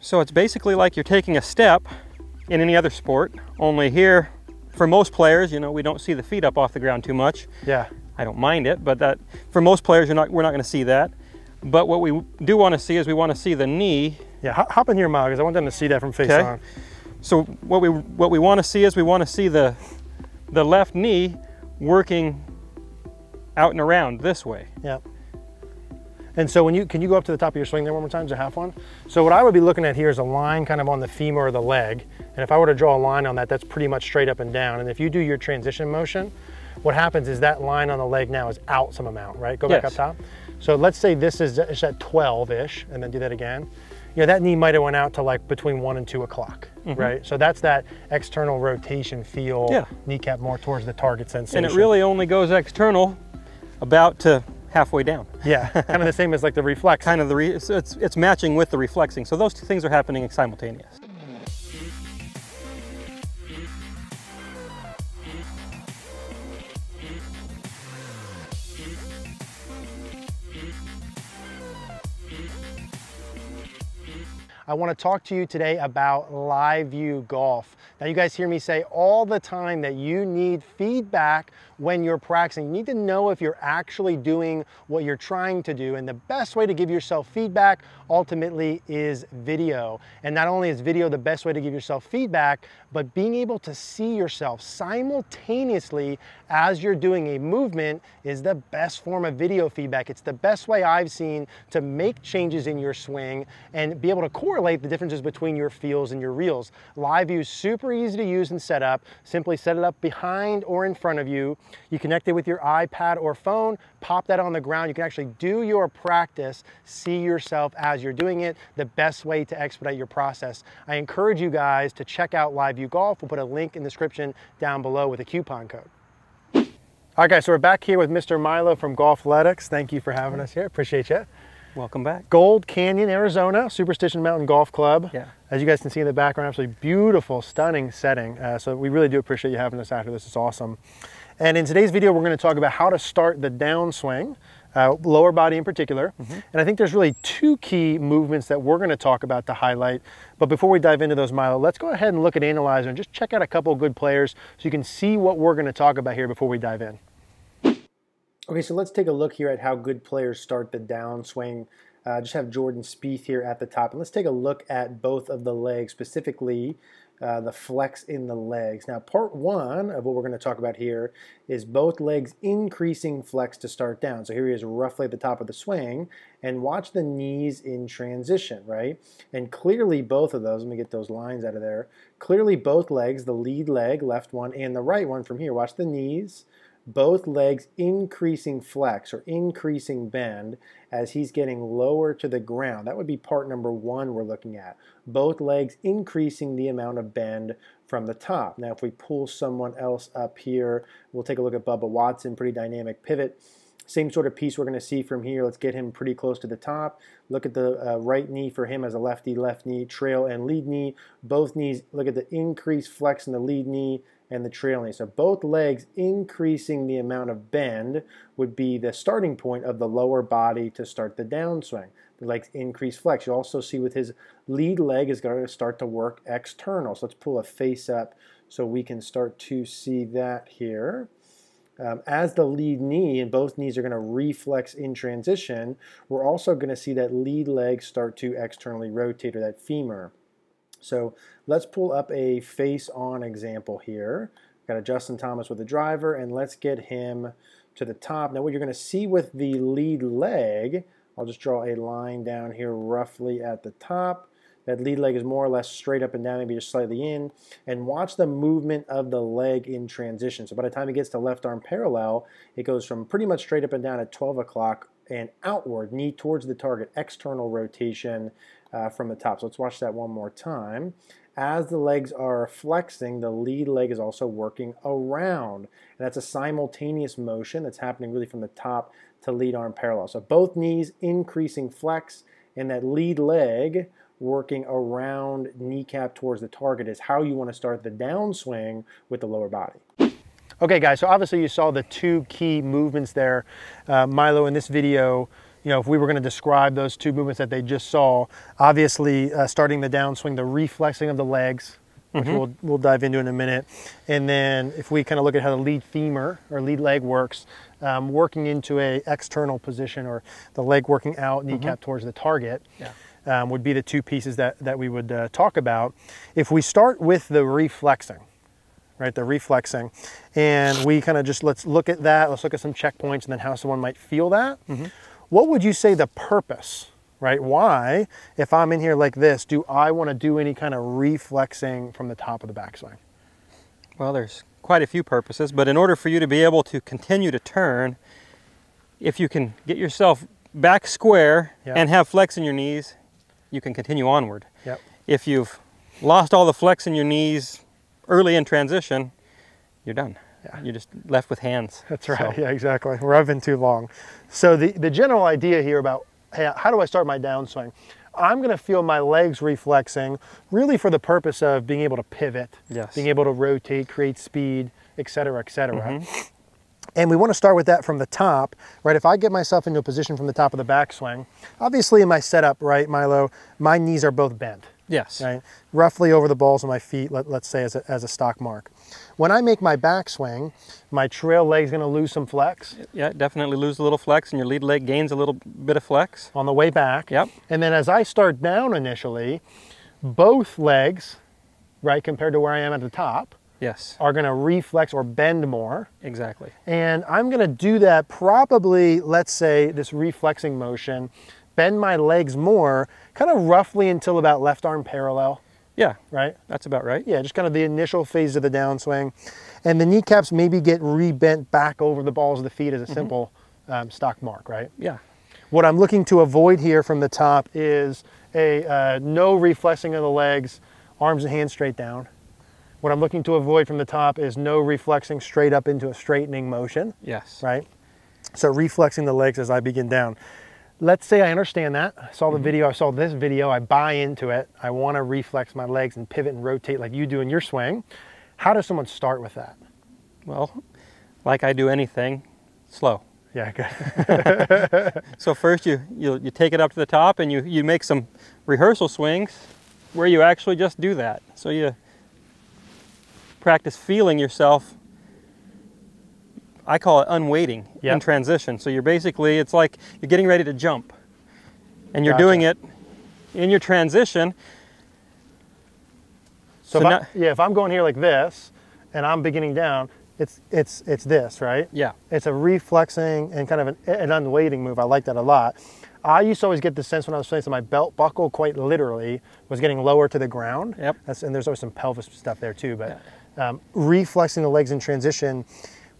So it's basically like you're taking a step in any other sport, only here, for most players, you know, we don't see the feet up off the ground too much. Yeah. I don't mind it, but that for most players, we're not going to see that. But what we do want to see is we want to see the knee. Yeah, hop in here, Milo, because I want them to see that from face on. So what we want to see is we want to see the left knee working out and around this way. Yeah. And so can you go up to the top of your swing there one more time, just half one? So what I would be looking at here is a line kind of on the femur or the leg. And if I were to draw a line on that, that's pretty much straight up and down. And if you do your transition motion, what happens is that line on the leg now is out some amount, right? Go back up top. So let's say this is at 12-ish, and then do that again. You know, that knee might have went out to like between 1 and 2 o'clock, right? So that's that external rotation feel, kneecap more towards the target sensation. And it really only goes external about to halfway down. Yeah, kind of the same as like the reflex. Kind of it's matching with the reflexing. So those two things are happening simultaneous. I want to talk to you today about live view golf. Now you guys hear me say all the time that you need feedback when you're practicing. You need to know if you're actually doing what you're trying to do, and the best way to give yourself feedback ultimately is video. And not only is video the best way to give yourself feedback, but being able to see yourself simultaneously as you're doing a movement is the best form of video feedback. It's the best way I've seen to make changes in your swing and be able to correlate the differences between your feels and your reels. Live view is super easy to use and set up. Simply set it up behind or in front of you. You connect it with your iPad or phone, pop that on the ground. You can actually do your practice, see yourself as you're doing it, the best way to expedite your process. I encourage you guys to check out Live View Golf. We'll put a link in the description down below with a coupon code. All right, guys, so we're back here with Mr. Milo from Golfletics. Thank you for having us here. Appreciate you. Welcome back. Gold Canyon, Arizona, Superstition Mountain Golf Club. Yeah. As you guys can see in the background, absolutely beautiful, stunning setting. So we really do appreciate you having us after this. It's awesome. And in today's video, we're going to talk about how to start the downswing, lower body in particular. And I think there's really two key movements that we're going to talk about to highlight. But before we dive into those, Milo, let's go ahead and look at Analyzer and just check out a couple of good players so you can see what we're going to talk about here before we dive in. Okay, so let's take a look here at how good players start the downswing. Just have Jordan Spieth here at the top. And let's take a look at both of the legs, specifically the flex in the legs. Now, part one of what we're going to talk about here is both legs increasing flex to start down. So here he is roughly at the top of the swing, and watch the knees in transition, right? And clearly both of those, let me get those lines out of there. Clearly both legs, the lead leg, left one, and the right one from here, watch the knees, both legs increasing flex or increasing bend as he's getting lower to the ground. That would be part number one we're looking at. Both legs increasing the amount of bend from the top. Now if we pull someone else up here, we'll take a look at Bubba Watson, pretty dynamic pivot. Same sort of piece we're going to see from here. Let's get him pretty close to the top. Look at the right knee for him as a lefty, left knee, trail and lead knee. Both knees, look at the increased flex in the lead knee and the trail knee. So both legs increasing the amount of bend would be the starting point of the lower body to start the downswing. The legs increase flex. You also see with his lead leg is going to start to work external. So let's pull a face up so we can start to see that here. As the lead knee, and both knees are going to reflex in transition, we're also going to see that lead leg start to externally rotate, or that femur. So let's pull up a face-on example here. Got a Justin Thomas with a driver, and let's get him to the top. Now what you're going to see with the lead leg, I'll just draw a line down here roughly at the top. That lead leg is more or less straight up and down, maybe just slightly in. And watch the movement of the leg in transition. So by the time it gets to left arm parallel, it goes from pretty much straight up and down at 12 o'clock and outward, knee towards the target, external rotation from the top. So let's watch that one more time. As the legs are flexing, the lead leg is also working around. And that's a simultaneous motion that's happening really from the top to lead arm parallel. So both knees increasing flex, and that lead leg working around kneecap towards the target is how you want to start the downswing with the lower body. Okay guys, so obviously you saw the two key movements there. Milo in this video, you know, if we were going to describe those two movements that they just saw, obviously starting the downswing, the reflexing of the legs, which we'll dive into in a minute. And then if we kind of look at how the lead femur or lead leg works, working into a external position or the leg working out, kneecap towards the target, would be the two pieces that we would talk about. If we start with the reflexing, right, the reflexing, and we kind of just, let's look at that, let's look at some checkpoints and then how someone might feel that. What would you say the purpose, right? Why, if I'm in here like this, do I want to do any kind of reflexing from the top of the backswing? Well, there's quite a few purposes, but in order for you to be able to continue to turn, if you can get yourself back square and have flex in your knees, you can continue onward. If you've lost all the flex in your knees early in transition, you're done. You're just left with hands. That's right. So. Yeah, exactly. Where I've been too long. So the general idea here about, hey, how do I start my downswing? I'm going to feel my legs reflexing really for the purpose of being able to pivot, being able to rotate, create speed, et cetera, et cetera. And we want to start with that from the top, right? If I get myself into a position from the top of the backswing, obviously in my setup, right, Milo, my knees are both bent. Right? Roughly over the balls of my feet, let's say as a stock mark. When I make my backswing, my trail leg's going to lose some flex. Yeah, definitely lose a little flex, and your lead leg gains a little bit of flex. On the way back. And then as I start down initially, both legs, right, compared to where I am at the top, are going to reflex or bend more. Exactly. And I'm going to do that probably, let's say, this reflexing motion, bend my legs more, kind of roughly until about left arm parallel. Right? That's about right. Just kind of the initial phase of the downswing. And the kneecaps maybe get rebent back over the balls of the feet as a simple stock mark, right? What I'm looking to avoid here from the top is a no reflexing of the legs, arms and hands straight down. What I'm looking to avoid from the top is no reflexing straight up into a straightening motion. Right? So reflexing the legs as I begin down. Let's say I understand that. I saw the video, I saw this video, I buy into it. I want to reflex my legs and pivot and rotate like you do in your swing. How does someone start with that? Well, like I do anything, slow. Good. So first you take it up to the top and you make some rehearsal swings where you actually just do that. So you practice feeling yourself, I call it unweighting in transition. So you're basically, it's like you're getting ready to jump and you're doing it in your transition. So if I'm going here like this and I'm beginning down, it's this, right? It's a reflexing and kind of an unweighting move. I like that a lot. I used to always get the sense when I was playing, so my belt buckle quite literally was getting lower to the ground. And there's always some pelvis stuff there too, but reflexing the legs in transition.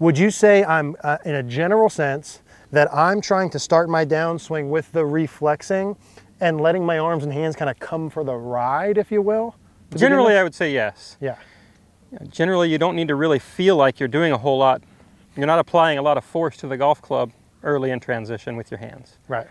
Would you say I'm, in a general sense, that I'm trying to start my downswing with the reflexing and letting my arms and hands kind of come for the ride, if you will? Generally, I would say yes. Generally, you don't need to really feel like you're doing a whole lot. You're not applying a lot of force to the golf club early in transition with your hands. Right.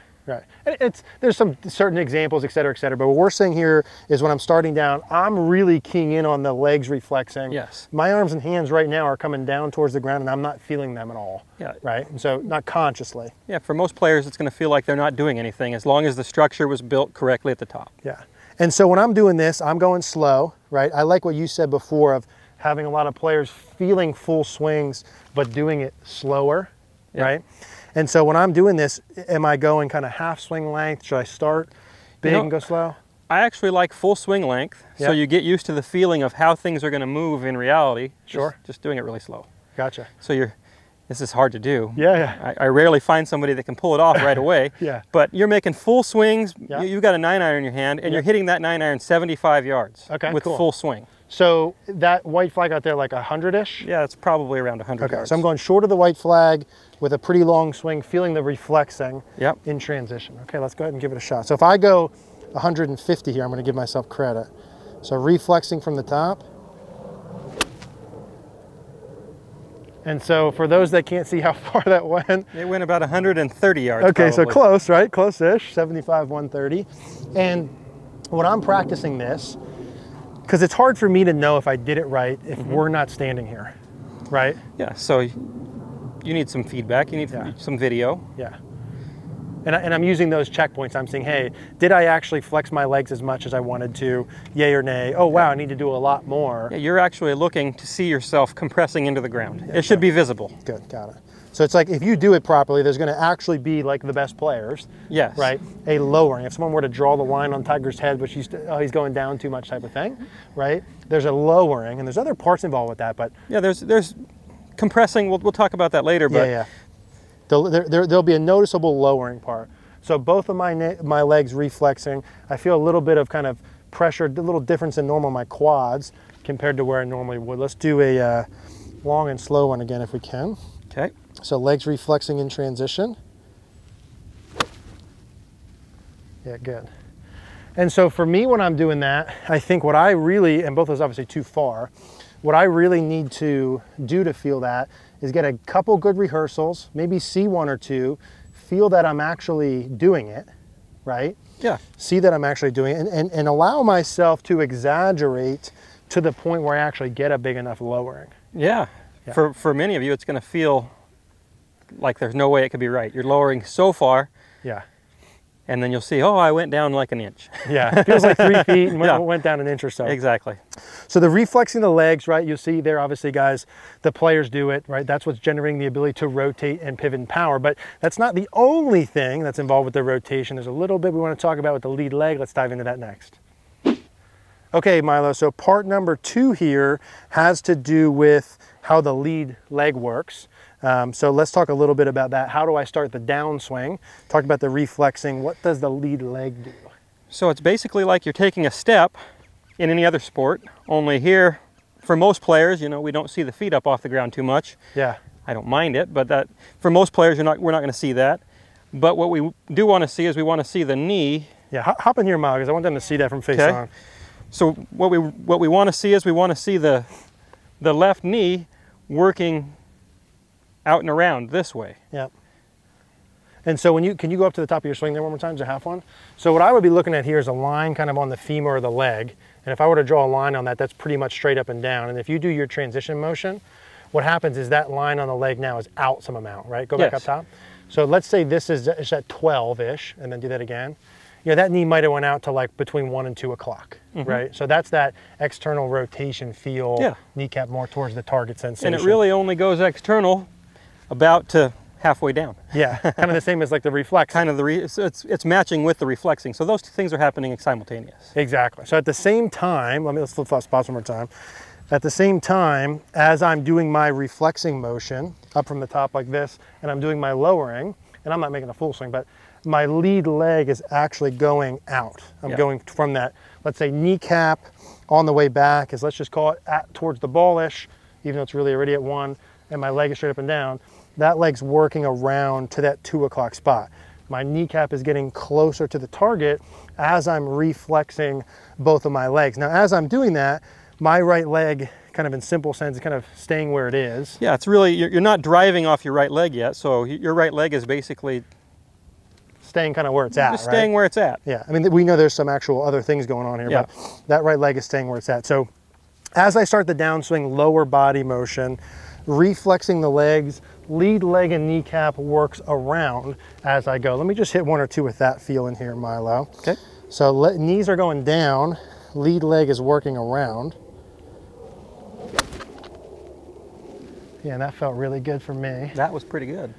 There's some certain examples, et cetera, but what we're saying here is when I'm starting down, I'm really keying in on the legs reflexing. My arms and hands right now are coming down towards the ground and I'm not feeling them at all. Right? And so not consciously. For most players, it's going to feel like they're not doing anything as long as the structure was built correctly at the top. And so when I'm doing this, I'm going slow, right? I like what you said before of having a lot of players feeling full swings, but doing it slower, right? And so when I'm doing this, am I going kind of half swing length? Should I start big and go slow? I actually like full swing length, so you get used to the feeling of how things are going to move in reality. Just doing it really slow. So this is hard to do. I rarely find somebody that can pull it off right away. But you're making full swings. You've got a 9-iron in your hand, and you're hitting that 9-iron 75 yards with full swing. So that white flag out there, like 100-ish? Yeah, it's probably around 100 yards. So I'm going short of the white flag with a pretty long swing, feeling the reflexing in transition. Okay, let's go ahead and give it a shot. So if I go 150 here, I'm going to give myself credit. So reflexing from the top. And so for those that can't see how far that went. It went about 130 yards. Okay, so close, right? Close-ish, 75, 130. And when I'm practicing this, because it's hard for me to know if I did it right if we're not standing here, right? So you need some feedback, you need some video. And I'm using those checkpoints. I'm saying, hey, did I actually flex my legs as much as I wanted to? Yay or nay? Oh, wow, I need to do a lot more. Yeah, you're actually looking to see yourself compressing into the ground. Yeah, it should be visible. Good, got it. So it's like if you do it properly, there's going to actually be like the best players. Yes. Right? A lowering. If someone were to draw the line on Tiger's head, which he's going down too much type of thing, right? There's a lowering, and there's other parts involved with that, but yeah, there's compressing. We'll talk about that later, but yeah. There'll be a noticeable lowering part. So both of my legs reflexing, I feel a little bit of kind of pressure, a little difference in normal my quads compared to where I normally would. Let's do a long and slow one again if we can. Okay. So legs reflexing in transition. Yeah, good. And so for me, when I'm doing that, I think what I really, and both of those obviously too far, what I really need to do to feel that is get a couple good rehearsals, maybe see one or two, feel that I'm actually doing it, right? Yeah. See that I'm actually doing it, and allow myself to exaggerate to the point where I actually get a big enough lowering. Yeah. For many of you, it's going to feel like there's no way it could be right. You're lowering so far. Yeah. And then you'll see, oh, I went down like an inch. Yeah, it feels like 3 feet and went down an inch or so. Exactly. So the reflexing the legs, right, you'll see there, obviously, guys, the players do it, right? That's what's generating the ability to rotate and pivot in power. But that's not the only thing that's involved with the rotation. There's a little bit we want to talk about with the lead leg. Let's dive into that next. Okay, Milo, so part number 2 here has to do with how the lead leg works. So let's talk a little bit about that. How do I start the downswing? Talk about the reflexing. What does the lead leg do? So it's basically like you're taking a step in any other sport, only here, for most players, you know, we don't see the feet up off the ground too much. Yeah. I don't mind it, but that for most players, we're not going to see that. But what we do want to see is we want to see the knee. Yeah, hop in here, Milo, because I want them to see that from face on. So what we want to see is we want to see the left knee working out and around this way. Yeah. And so can you go up to the top of your swing there one more time, just a half one? So what I would be looking at here is a line kind of on the femur or the leg. And if I were to draw a line on that, that's pretty much straight up and down. And if you do your transition motion, what happens is that line on the leg now is out some amount, right? Go back up top. So let's say this is at 12-ish, and then do that again. You know, that knee might have went out to like between 1 and 2 o'clock, right? So that's that external rotation feel, kneecap more towards the target sensation. And it really only goes external about to halfway down. Yeah, kind of the same as like the reflex. Kind of it's matching with the reflexing. So those two things are happening simultaneous. Exactly. So at the same time, let's flip flop spots one more time. At the same time, as I'm doing my reflexing motion up from the top like this, and I'm doing my lowering, and I'm not making a full swing, but my lead leg is actually going out. I'm going from that, let's say, kneecap on the way back, is let's just call it towards the ballish, even though it's really already at 1, and my leg is straight up and down. That leg's working around to that 2 o'clock spot. My kneecap is getting closer to the target as I'm reflexing both of my legs. Now, as I'm doing that, my right leg, kind of in simple sense, is kind of staying where it is. Yeah, it's really, you're not driving off your right leg yet, so your right leg is basically staying kind of where it's at, just staying where it's at. Yeah, I mean, we know there's some actual other things going on here, but that right leg is staying where it's at. So as I start the downswing, lower body motion, reflexing the legs, lead leg and kneecap works around as I go. Let me just hit 1 or 2 with that feel in here, Milo. Okay. So knees are going down, lead leg is working around. Yeah, and that felt really good for me. That was pretty good.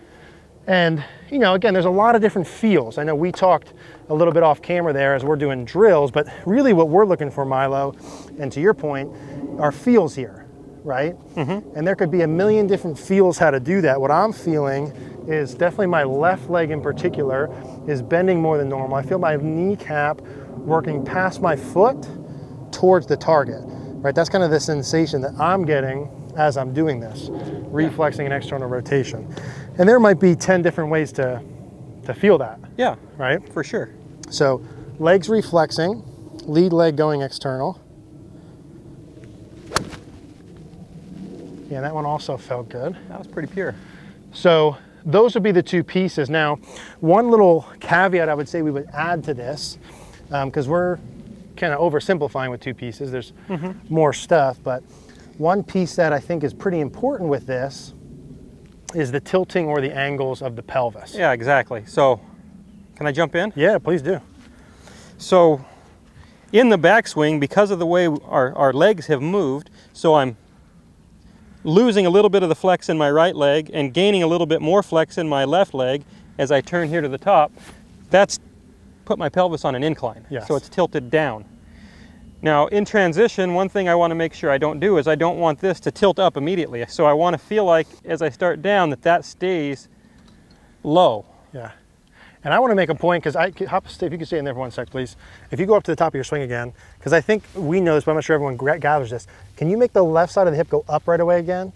And, you know, again, there's a lot of different feels. I know we talked a little bit off camera there as we're doing drills, but really what we're looking for, Milo, and to your point, are feels here, right? And there could be a million different feels how to do that. What I'm feeling is definitely my left leg in particular is bending more than normal. I feel my kneecap working past my foot towards the target, right? That's kind of the sensation that I'm getting as I'm doing this, reflexing an external rotation. And there might be 10 different ways to feel that. Yeah, right? For sure. So legs reflexing, lead leg going external. Yeah, that one also felt good. That was pretty pure. So those would be the 2 pieces. Now, one little caveat I would say we would add to this, because we're kind of oversimplifying with 2 pieces. There's more stuff, but one piece that I think is pretty important with this is the tilting or the angles of the pelvis. Yeah, exactly. So Can I jump in? Yeah, please do. So in the backswing, because of the way our legs have moved, so I'm losing a little bit of the flex in my right leg and gaining a little bit more flex in my left leg as I turn here to the top. That's put my pelvis on an incline. Yes. So it's tilted down. Now in transition, one thing I want to make sure I don't do is I don't want this to tilt up immediately. So I want to feel like as I start down that stays low. Yeah. And I want to make a point, because if you can stay in there for 1 sec, please. If you go up to the top of your swing again, because I think we know this, but I'm not sure everyone gathers this. Can you make the left side of the hip go up right away again?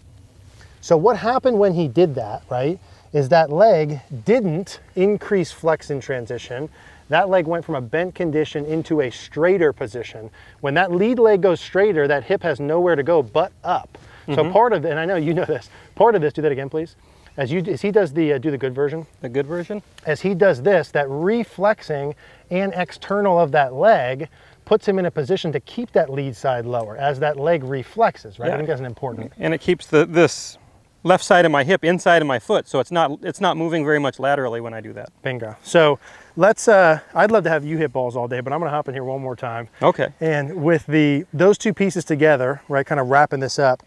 So what happened when he did that, right, is that leg didn't increase flex in transition. That leg went from a bent condition into a straighter position. When that lead leg goes straighter, that hip has nowhere to go but up. So part of it, and I know you know this, part of this, do that again, please. As he does the, do the good version. The good version? As he does this, that reflexing and external of that leg puts him in a position to keep that lead side lower as that leg reflexes, right? Yeah. I think that's an important. And it keeps this left side of my hip inside of my foot, so it's not moving very much laterally when I do that. Bingo. So let's, I'd love to have you hit balls all day, but I'm gonna hop in here one more time. Okay. And with those two pieces together, right, kind of wrapping this up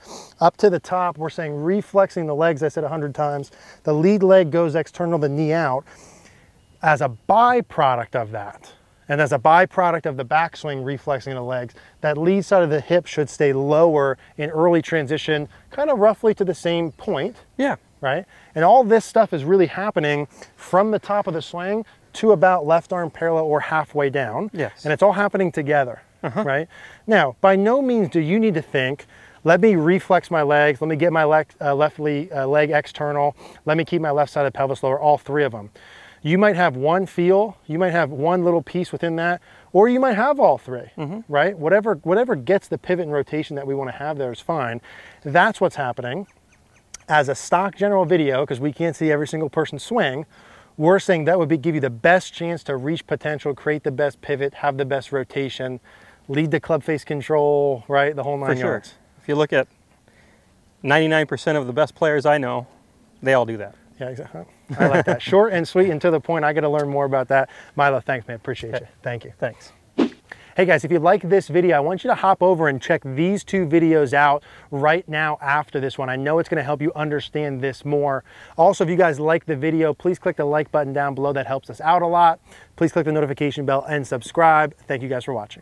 to the top, we're saying reflexing the legs, I said 100 times. The lead leg goes external, the knee out. As a byproduct of that, and as a byproduct of the backswing reflexing the legs, that lead side of the hip should stay lower in early transition, kind of roughly to the same point. Yeah. Right? And all this stuff is really happening from the top of the swing to about left arm parallel or halfway down. Yes. And it's all happening together, right? Now, by no means do you need to think, let me reflex my legs, let me get my left leg external, let me keep my left side of the pelvis lower, all three of them. You might have one feel, you might have one little piece within that, or you might have all three, right? Whatever gets the pivot and rotation that we want to have there is fine. That's what's happening. As a stock general video, because we can't see every single person swing, we're saying that would give you the best chance to reach potential, create the best pivot, have the best rotation, lead the club face control, right? The whole 9 yards. Sure. If you look at 99% of the best players I know, they all do that. Yeah, exactly. I like that. Short and sweet and to the point. I got to learn more about that. Milo, thanks, man. Appreciate you. Thank you. Thanks. Hey guys, if you like this video, I want you to hop over and check these two videos out right now after this one. I know it's going to help you understand this more. Also, if you guys like the video, please click the like button down below. That helps us out a lot. Please click the notification bell and subscribe. Thank you guys for watching.